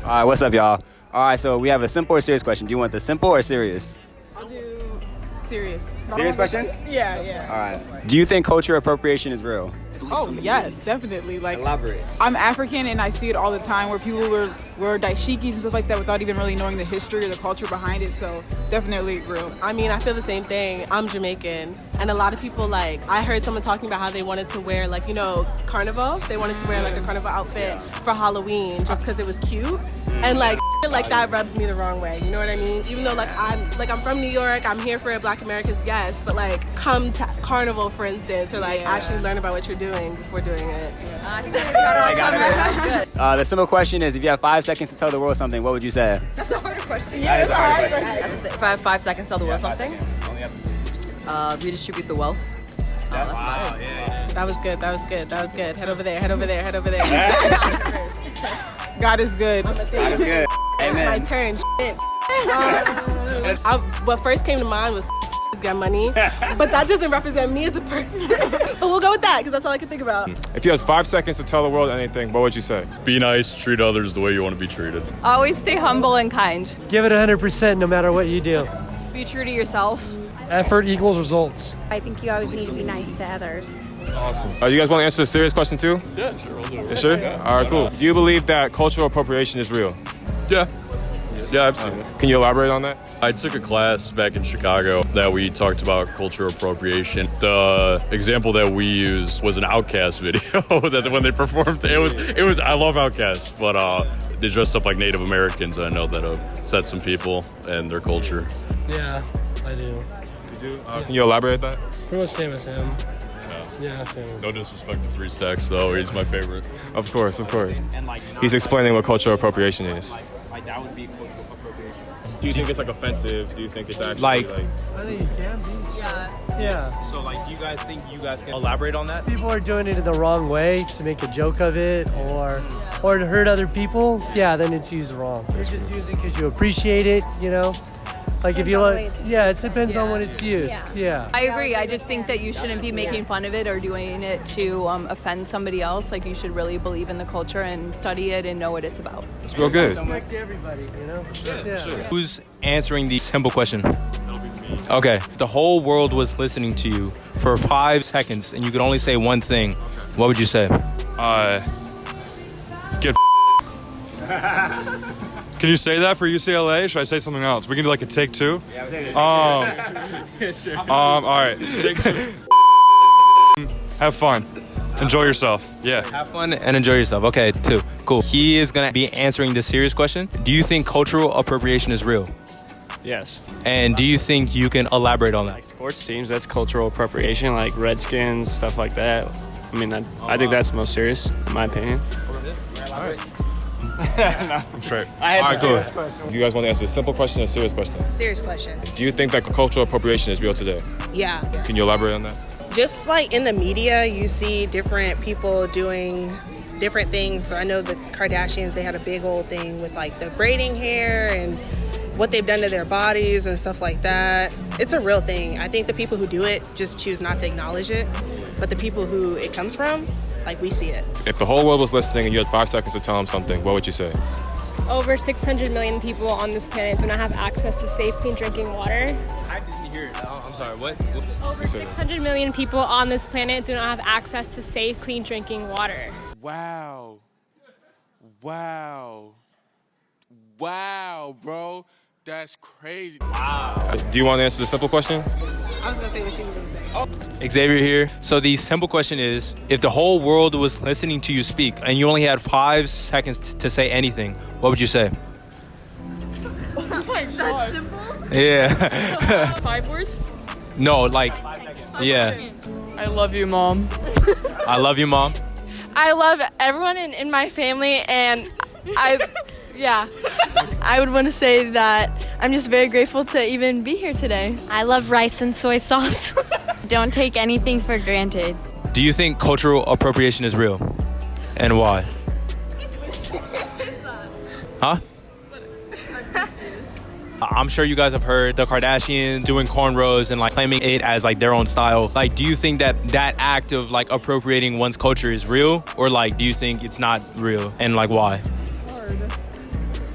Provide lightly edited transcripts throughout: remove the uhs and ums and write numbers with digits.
All right, what's up, y'all? All right, so we have a simple or serious question. Do you want the simple or serious? I'll do serious. Serious question? Yeah. All right. Do you think cultural appropriation is real? Oh, yes, definitely. Like, Elaborate. I'm African and I see it all the time where people wear dashikis and stuff like that without even really knowing the history or the culture behind it. So definitely real. I mean, I feel the same thing. I'm Jamaican, and a lot of people, like, I heard someone talking about how they wanted to wear, like, you know, carnival. They wanted to wear like a carnival outfit for Halloween just because it was cute. And like that rubs me the wrong way. You know what I mean? Even though I'm from New York, I'm here for Black Americans, yes, but like come to carnival, for instance, or like actually learn about what you're doing before doing it. I think we got it all covered. The simple question is, if you have 5 seconds to tell the world something, what would you say? That's a harder question. That is a hard question. If I have 5 seconds to tell the world something, redistribute the wealth. Wow, yeah. That was good. Head over there. God is good. That is good. Amen. My turn. Shit. What first came to mind was got money, but that doesn't represent me as a person. But we'll go with that because that's all I can think about. If you had 5 seconds to tell the world anything, what would you say? Be nice, treat others the way you want to be treated. Always stay humble and kind. Give it 100% no matter what you do. Be true to yourself. Effort equals results. I think you always need to be nice to others. Awesome. You guys want to answer a serious question too? Yeah, sure, I'll do it. You sure? All right, cool. Do you believe that cultural appropriation is real? Yeah, I've seen it. Can you elaborate on that? I took a class back in Chicago that we talked about cultural appropriation. The example that we used was an Outkast video that when they performed, it was I love Outkast, but they dressed up like Native Americans, and I know that upset some people and their culture. Yeah, I do. You do? Can you elaborate that? Pretty much same as him. Yeah, same as him. No disrespect to Three Stacks, though. He's my favorite. Of course. He's explaining what cultural appropriation is. Like that would be cultural appropriation. Do you think it's like offensive? Do you think it's actually Like- I think you can be. Yeah. So, like, do you guys think you guys can elaborate on that? People are doing it in the wrong way to make a joke of it or to hurt other people. Yeah, then it's used wrong. You're just using it because you appreciate it, you know? Like if you like, it depends on when it's used. Yeah. I agree. I just think that you shouldn't be making fun of it or doing it to offend somebody else. Like you should really believe in the culture and study it and know what it's about. It's real good. Respect everybody, you know? Sure. Who's answering the simple question? Okay. The whole world was listening to you for 5 seconds and you could only say one thing. What would you say? Get Can you say that for UCLA? Should I say something else? We can do like a take 2? Yeah, we'll take it. Sure. All right. Take 2. Have fun. Enjoy yourself. Yeah. Have fun and enjoy yourself. Okay, 2. Cool. He is going to be answering the serious question. Do you think cultural appropriation is real? Yes. And do you think you can elaborate on that? Like sports teams, that's cultural appropriation, like Redskins, stuff like that. I mean, I think that's the most serious, in my opinion. All right. I'm straight. All right, cool. Do you guys want to answer a simple question or a serious question? Serious question. Do you think that cultural appropriation is real today? Yeah. Can you elaborate on that? Just like in the media, you see different people doing different things. So I know the Kardashians, they had a big old thing with like the braiding hair and what they've done to their bodies and stuff like that. It's a real thing. I think the people who do it just choose not to acknowledge it. But the people who it comes from, like, we see it. If the whole world was listening and you had 5 seconds to tell them something, what would you say? Over 600 million people on this planet do not have access to safe, clean drinking water. I didn't hear it. I'm sorry, what? Over 600 million people on this planet do not have access to safe, clean drinking water. Wow, bro. That's crazy. Wow. Do you want to answer the simple question? I was going to say what she was going to say. Xavier here. So the simple question is, if the whole world was listening to you speak and you only had 5 seconds to say anything, what would you say? Oh my God. That's simple? Yeah. 5 words? No, like, yeah. I love you, Mom. I love you, Mom. I love everyone in my family, and I would want to say that I'm just very grateful to even be here today. I love rice and soy sauce. Don't take anything for granted. Do you think cultural appropriation is real? And why? Huh? I'm sure you guys have heard the Kardashians doing cornrows and like claiming it as like their own style. Like, do you think that act of like appropriating one's culture is real, or like do you think it's not real, and like why?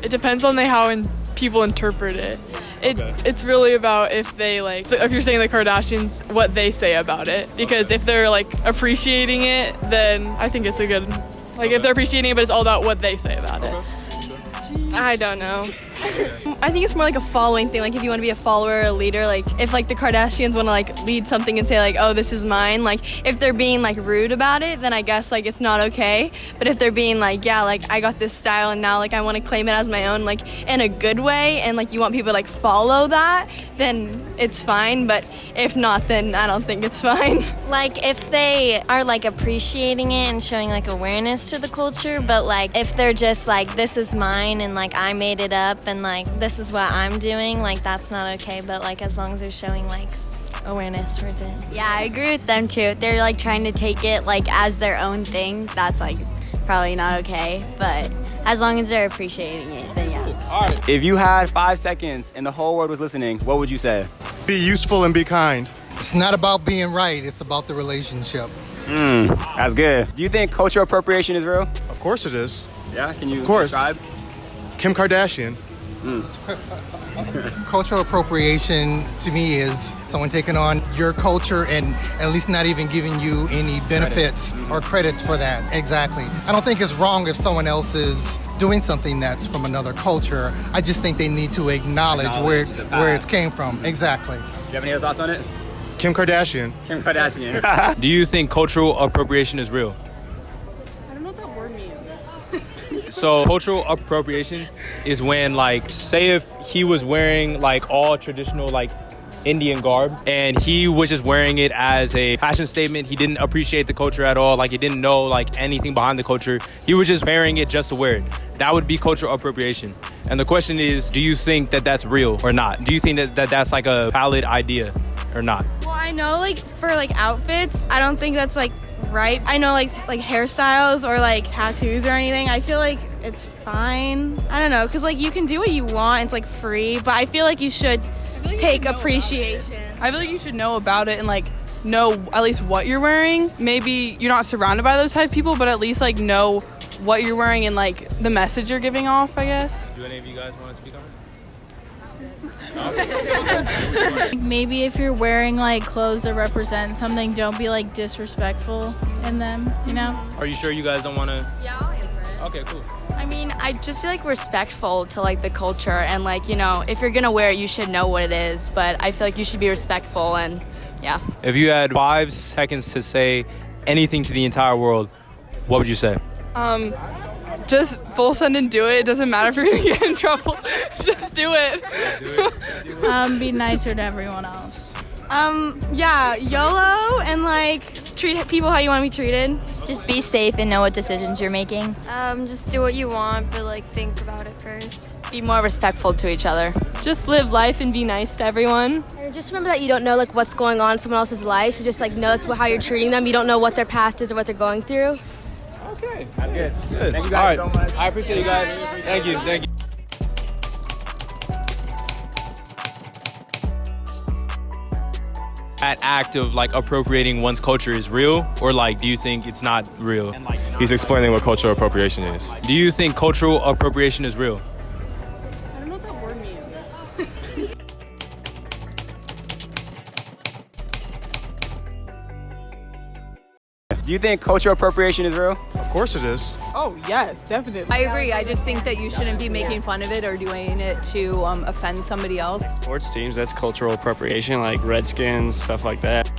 It depends on how people interpret it. It's really about if they if you're saying the Kardashians, what they say about it. Because if they're appreciating it, then I think it's a good, if they're appreciating it, but it's all about what they say about it. I don't know. I think it's more like a following thing. If you want to be a follower or a leader, if the Kardashians want to lead something and say oh, this is mine, if they're being rude about it, then I guess it's not okay. But if they're being I got this style and now I want to claim it as my own in a good way, and you want people to follow that, then it's fine. But if not, then I don't think it's fine. If they are appreciating it and showing awareness to the culture, but if they're just this is mine and I made it up and this is what I'm doing, that's not okay. But as long as they're showing awareness towards it. Yeah, I agree with them too. If they're trying to take it as their own thing, that's probably not okay. But as long as they're appreciating it, then yeah. All right. If you had 5 seconds and the whole world was listening, what would you say? Be useful and be kind. It's not about being right, it's about the relationship. That's good. Do you think cultural appropriation is real? Of course it is. Yeah, can you Of course. describe? Kim Kardashian. Cultural appropriation to me is someone taking on your culture and at least not even giving you any benefits or credits for that. Exactly. I don't think it's wrong if someone else is doing something that's from another culture. I just think they need to acknowledge where it came from. Exactly. Do you have any other thoughts on it? Kim Kardashian. Kim Kardashian. Do you think cultural appropriation is real? I don't know what that word means. So cultural appropriation is when say if he was wearing all traditional Indian garb and he was just wearing it as a fashion statement. He didn't appreciate the culture at all. He didn't know anything behind the culture. He was just wearing it just to wear it. That would be cultural appropriation. And the question is, do you think that that's real or not? Do you think that that's a valid idea or not? Well, I know for outfits, I don't think that's right. I know like hairstyles or tattoos or anything. I feel it's fine. I don't know, because you can do what you want. It's free, but I feel you should take appreciation. I feel you should know about it and know at least what you're wearing. Maybe you're not surrounded by those type of people, but at least know what you're wearing and the message you're giving off, I guess. Do any of you guys want to speak on it? Maybe if you're wearing clothes that represent something, don't be disrespectful in them, Are you sure you guys don't want to? Yeah, I'll answer it. Okay, cool. I mean, I just feel respectful to the culture and if you're gonna wear it, you should know what it is, but I feel you should be respectful and yeah. If you had 5 seconds to say anything to the entire world, what would you say? Just full send and do it. It doesn't matter if you're gonna get in trouble. Just do it. Be nicer to everyone else. Yeah, YOLO and treat people how you want to be treated. Just be safe and know what decisions you're making. Just do what you want, but think about it first. Be more respectful to each other. Just live life and be nice to everyone. And just remember that you don't know what's going on in someone else's life, so just know that's how you're treating them. You don't know what their past is or what they're going through. Okay, that's good. Thank you guys so much. I appreciate you guys. Thank you. That act of appropriating one's culture is real, or do you think it's not real? He's explaining what cultural appropriation is. Do you think cultural appropriation is real? I don't know what that word means. Do you think cultural appropriation is real? Of course it is. Oh, yes, definitely. I agree. I just think that you shouldn't be making fun of it or doing it to offend somebody else. Sports teams, that's cultural appropriation, Redskins, stuff like that.